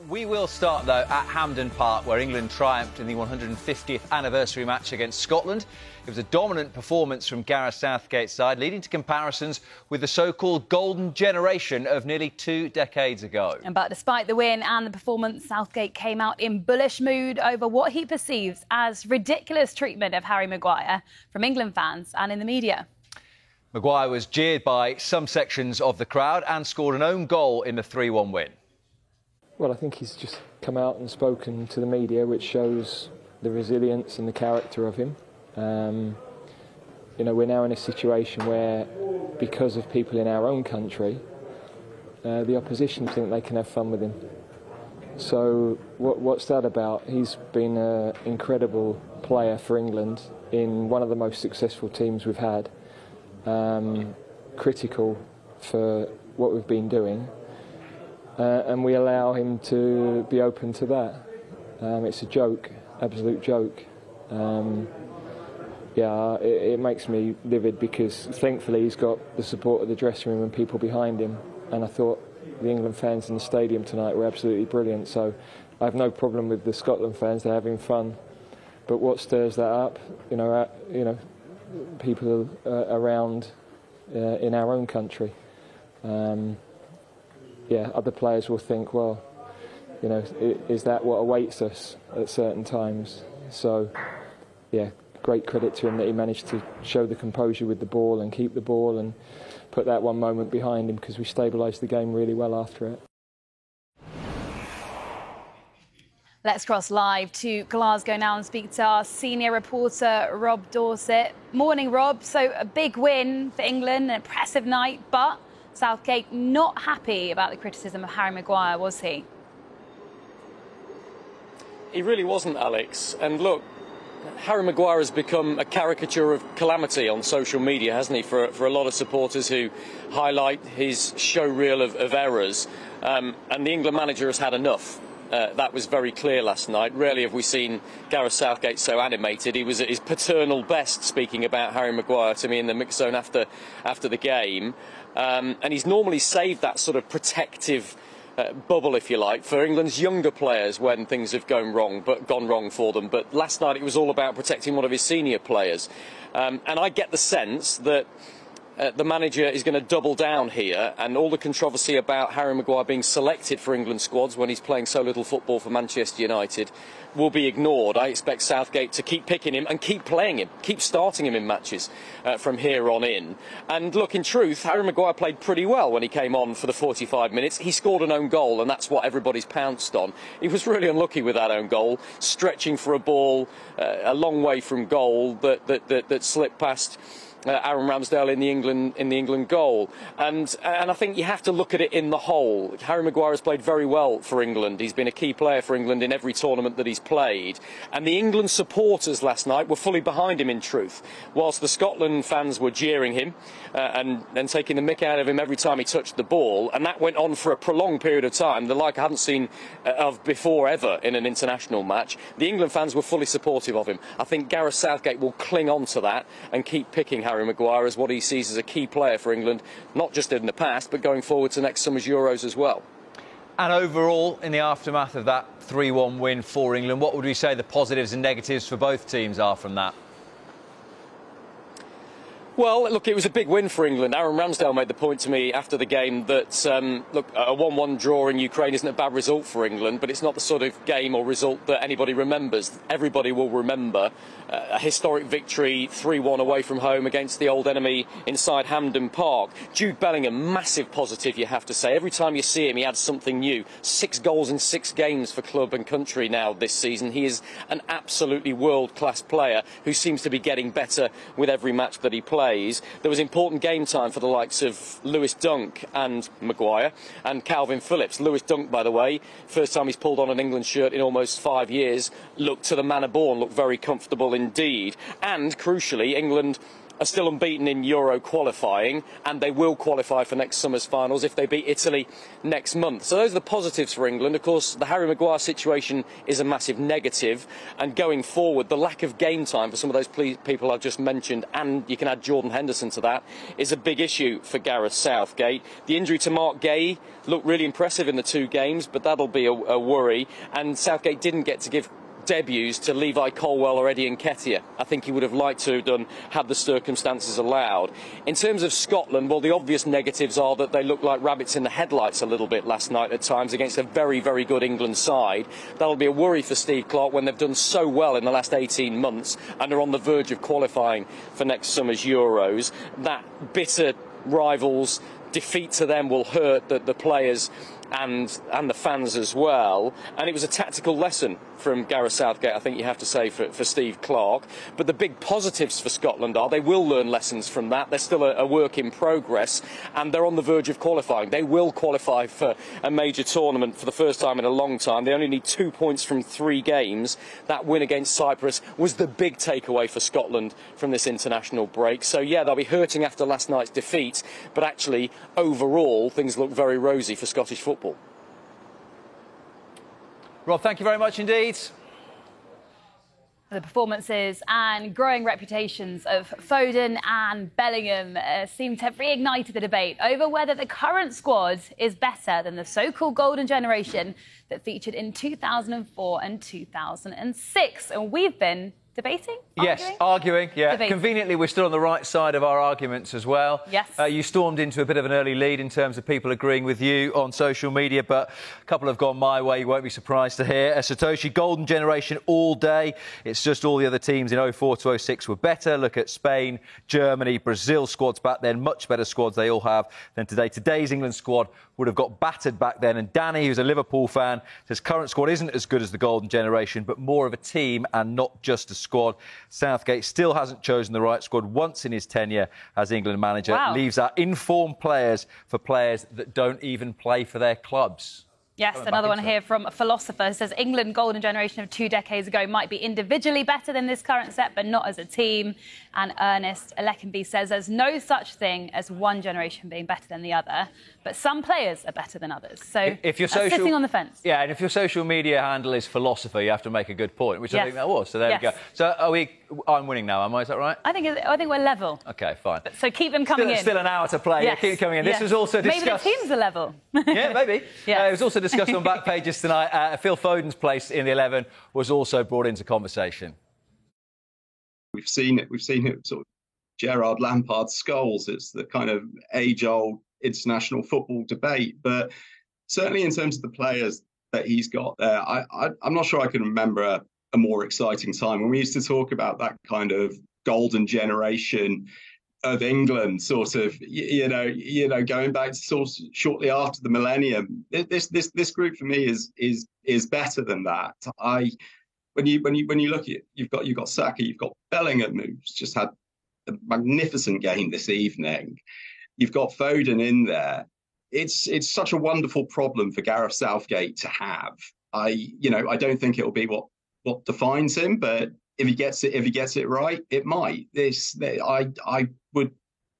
We will start, though, at Hampden Park, where England triumphed in the 150th anniversary match against Scotland. It was a dominant performance from Gareth Southgate's side, leading to comparisons with the so-called golden generation of nearly 2 decades ago. But despite the win and the performance, Southgate came out in bullish mood over what he perceives as ridiculous treatment of Harry Maguire from England fans and in the media. Maguire was jeered by some sections of the crowd and scored an own goal in the 3-1 win. Well, I think he's just come out and spoken to the media, which shows the resilience and the character of him. You know, we're now in a situation where, because of people in our own country, the opposition think they can have fun with him. So what's that about? He's been an incredible player for England in one of the most successful teams we've had. Critical for what we've been doing. And we allow him to be open to that. It's a joke, absolute joke. It makes me livid because thankfully he's got the support of the dressing room and people behind him. And I thought the England fans in the stadium tonight were absolutely brilliant. So I have no problem with the Scotland fans; they're having fun. But what stirs that up? People around in our own country. Other players will think, well, you know, is that what awaits us at certain times? So, yeah, great credit to him that he managed to show the composure with the ball and keep the ball and put that one moment behind him, because we stabilised the game really well after it. Let's cross live to Glasgow now and speak to our senior reporter, Rob Dorset. Morning, Rob. So a big win for England, an impressive night, but Southgate not happy about the criticism of Harry Maguire, was he? He really wasn't, Alex. And look, Harry Maguire has become a caricature of calamity on social media, hasn't he, for a lot of supporters who highlight his showreel of errors. And the England manager has had enough. That was very clear last night. Rarely have we seen Gareth Southgate so animated. He was at his paternal best speaking about Harry Maguire to me in the mix zone after the game. And he's normally saved that sort of protective bubble, if you like, for England's younger players when things have gone wrong for them. But last night it was all about protecting one of his senior players. And I get the sense that the manager is going to double down here, and all the controversy about Harry Maguire being selected for England squads when he's playing so little football for Manchester United will be ignored. I expect Southgate to keep picking him and keep playing him, keep starting him in matches from here on in. And look, in truth, Harry Maguire played pretty well when he came on for the 45 minutes. He scored an own goal, and that's what everybody's pounced on. He was really unlucky with that own goal, stretching for a ball a long way from goal that slipped past Aaron Ramsdale in the England goal, and I think you have to look at it in the whole. Harry Maguire has played very well for England. He's been a key player for England in every tournament that he's played, and the England supporters last night were fully behind him. In truth, whilst the Scotland fans were jeering him and taking the mick out of him every time he touched the ball, and that went on for a prolonged period of time, the like I hadn't seen of before ever in an international match. The England fans were fully supportive of him. I think Gareth Southgate will cling on to that and keep picking Harry Maguire as what he sees as a key player for England, not just in the past, but going forward to next summer's Euros as well. And overall, in the aftermath of that 3-1 win for England, what would we say the positives and negatives for both teams are from that? Well, look, it was a big win for England. Aaron Ramsdale made the point to me after the game that, look, a 1-1 draw in Ukraine isn't a bad result for England, but it's not the sort of game or result that anybody remembers. Everybody will remember a historic victory, 3-1 away from home against the old enemy inside Hampden Park. Jude Bellingham, massive positive, you have to say. Every time you see him, he adds something new. 6 goals in 6 games for club and country now this season. He is an absolutely world-class player who seems to be getting better with every match that he plays. There was important game time for the likes of Lewis Dunk and Maguire and Calvin Phillips. Lewis Dunk, by the way, first time he's pulled on an England shirt in almost 5 years, looked to the manner born, looked very comfortable indeed. And crucially, England are still unbeaten in Euro qualifying, and they will qualify for next summer's finals if they beat Italy next month. So those are the positives for England. Of course, the Harry Maguire situation is a massive negative, and going forward, the lack of game time for some of those people I've just mentioned, and you can add Jordan Henderson to that, is a big issue for Gareth Southgate. The injury to Mark Gay looked really impressive in the 2 games, but that'll be a worry, and Southgate didn't get to give debuts to Levi Colwill or Eddie Nketiah. I think he would have liked to have done had the circumstances allowed. In terms of Scotland, well, the obvious negatives are that they looked like rabbits in the headlights a little bit last night at times against a very, very good England side. That'll be a worry for Steve Clarke when they've done so well in the last 18 months and are on the verge of qualifying for next summer's Euros. That bitter rivals defeat to them will hurt the players and the fans as well, and it was a tactical lesson from Gareth Southgate, I think you have to say, for Steve Clarke. But the big positives for Scotland are they will learn lessons from that. They're still a work in progress, and they're on the verge of qualifying. They will qualify for a major tournament for the first time in a long time. They only need 2 points from 3 games. That win against Cyprus was the big takeaway for Scotland from this international break. So yeah, they'll be hurting after last night's defeat, but actually overall things look very rosy for Scottish football. Rob, thank you very much indeed. The performances and growing reputations of Foden and Bellingham seem to have reignited the debate over whether the current squad is better than the so-called golden generation that featured in 2004 and 2006. And we've been debating? Yes, arguing, yeah. Debating. Conveniently, we're still on the right side of our arguments as well. Yes. You stormed into a bit of an early lead in terms of people agreeing with you on social media, but a couple have gone my way, you won't be surprised to hear. Satoshi, golden generation all day. It's just all the other teams in 04 to 06 were better. Look at Spain, Germany, Brazil squads back then, much better squads they all have than today. Today's England squad would have got battered back then. And Danny, who's a Liverpool fan, says current squad isn't as good as the golden generation, but more of a team and not just a squad. Southgate still hasn't chosen the right squad once in his tenure as England manager. Wow. Leaves our informed players for players that don't even play for their clubs. Yes, another one here from a philosopher who says England golden generation of 2 decades ago might be individually better than this current set, but not as a team. And Ernest Alekenby says there's no such thing as one generation being better than the other, but some players are better than others. So if you're sitting on the fence. Yeah, and if your social media handle is philosopher, you have to make a good point, which I think that was. So there we go. Yes. So I'm winning now, am I? Is that right? I think we're level. OK, fine. So keep them coming in. Still an hour to play. Yes. Yeah, keep coming in. Yes. This was also discussed. Maybe the teams are level. Yeah, maybe. Yes. It was also discussed on back pages tonight. Phil Foden's place in the 11 was also brought into conversation. We've seen it sort of Gerrard, Lampard, Scholes. It's the kind of age-old international football debate. But certainly in terms of the players that he's got there, I'm not sure I can remember a more exciting time when we used to talk about that kind of golden generation of England, sort of, you know, going back to sort of shortly after the millennium. This group for me is better than that. When you look at it, you've got Saka, you've got Bellingham, who's just had a magnificent game this evening. You've got Foden in there. It's such a wonderful problem for Gareth Southgate to have. I don't think it'll be what defines him, but if he gets it right, it might. I would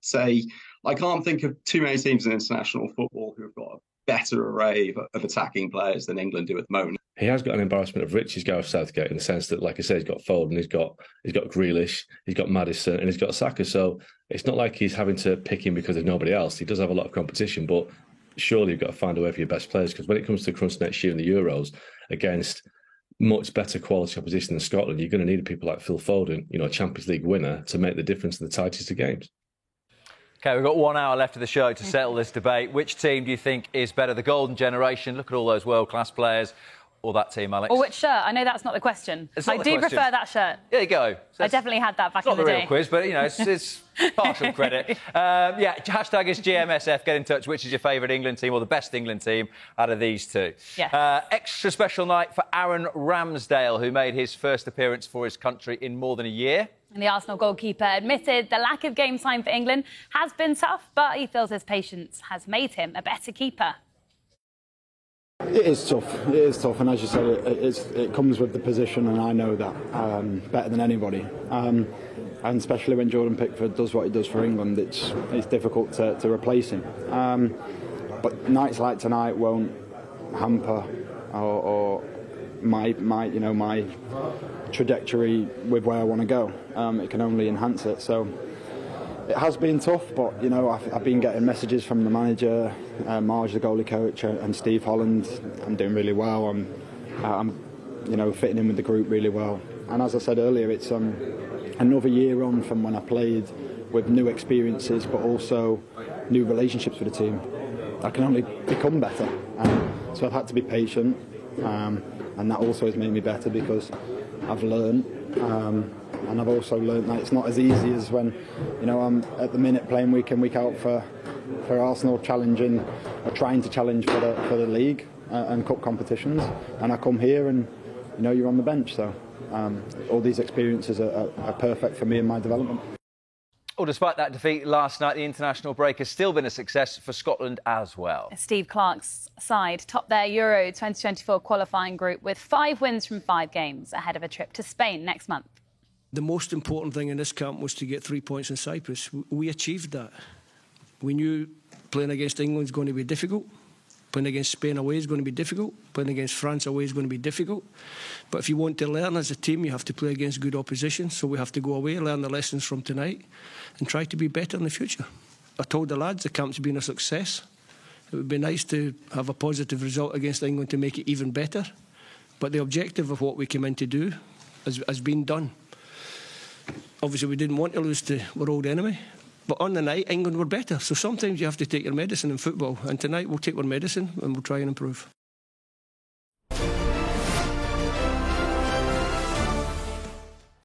say I can't think of too many teams in international football who've got a better array of attacking players than England do at the moment. He has got an embarrassment of riches, Gareth Southgate, in the sense that, like I said, he's got Foden, he's got Grealish, he's got Maddison, and he's got Saka. So it's not like he's having to pick him because of nobody else. He does have a lot of competition, but surely you've got to find a way for your best players, because when it comes to crunch next year in the Euros against much better quality opposition than Scotland, you're going to need people like Phil Foden, a Champions League winner, to make the difference in the tightest of games. OK, we've got 1 hour left of the show to settle this debate. Which team do you think is better? The golden generation, look at all those world-class players, or that team, Alex? Or which shirt? I know that's not the question. I do prefer that shirt. There you go. I definitely had that back in the day. Not the real quiz, but, it's partial credit. Hashtag is GMSF. Get in touch. Which is your favourite England team or the best England team out of these two? Yes. Extra special night for Aaron Ramsdale, who made his first appearance for his country in more than a year. And the Arsenal goalkeeper admitted the lack of game time for England has been tough, but he feels his patience has made him a better keeper. It is tough, and as you said, it comes with the position, and I know that better than anybody. And especially when Jordan Pickford does what he does for England, it's difficult to replace him. But nights like tonight won't hamper or my trajectory with where I want to go. It can only enhance it. So it has been tough, but I've been getting messages from the manager, Marge, the goalie coach, and Steve Holland. I'm doing really well. I'm fitting in with the group really well. And as I said earlier, it's another year on from when I played, with new experiences, but also new relationships with the team. I can only become better. So I've had to be patient, and that also has made me better because I've learned. And I've also learned that it's not as easy as when, I'm at the minute playing week in, week out for Arsenal, challenging or trying to challenge for the league and cup competitions. And I come here and, you're on the bench. So all these experiences are perfect for me in my development. Well, despite that defeat last night, the international break has still been a success for Scotland as well. Steve Clarke's side topped their Euro 2024 qualifying group with 5 wins from 5 games ahead of a trip to Spain next month. The most important thing in this camp was to get 3 points in Cyprus. We achieved that. We knew playing against England is going to be difficult. Playing against Spain away is going to be difficult. Playing against France away is going to be difficult. But if you want to learn as a team, you have to play against good opposition. So we have to go away, learn the lessons from tonight and try to be better in the future. I told the lads the camp's been a success. It would be nice to have a positive result against England to make it even better. But the objective of what we came in to do has been done. Obviously, we didn't want to lose to our old enemy. But on the night, England were better. So sometimes you have to take your medicine in football. And tonight we'll take our medicine and we'll try and improve.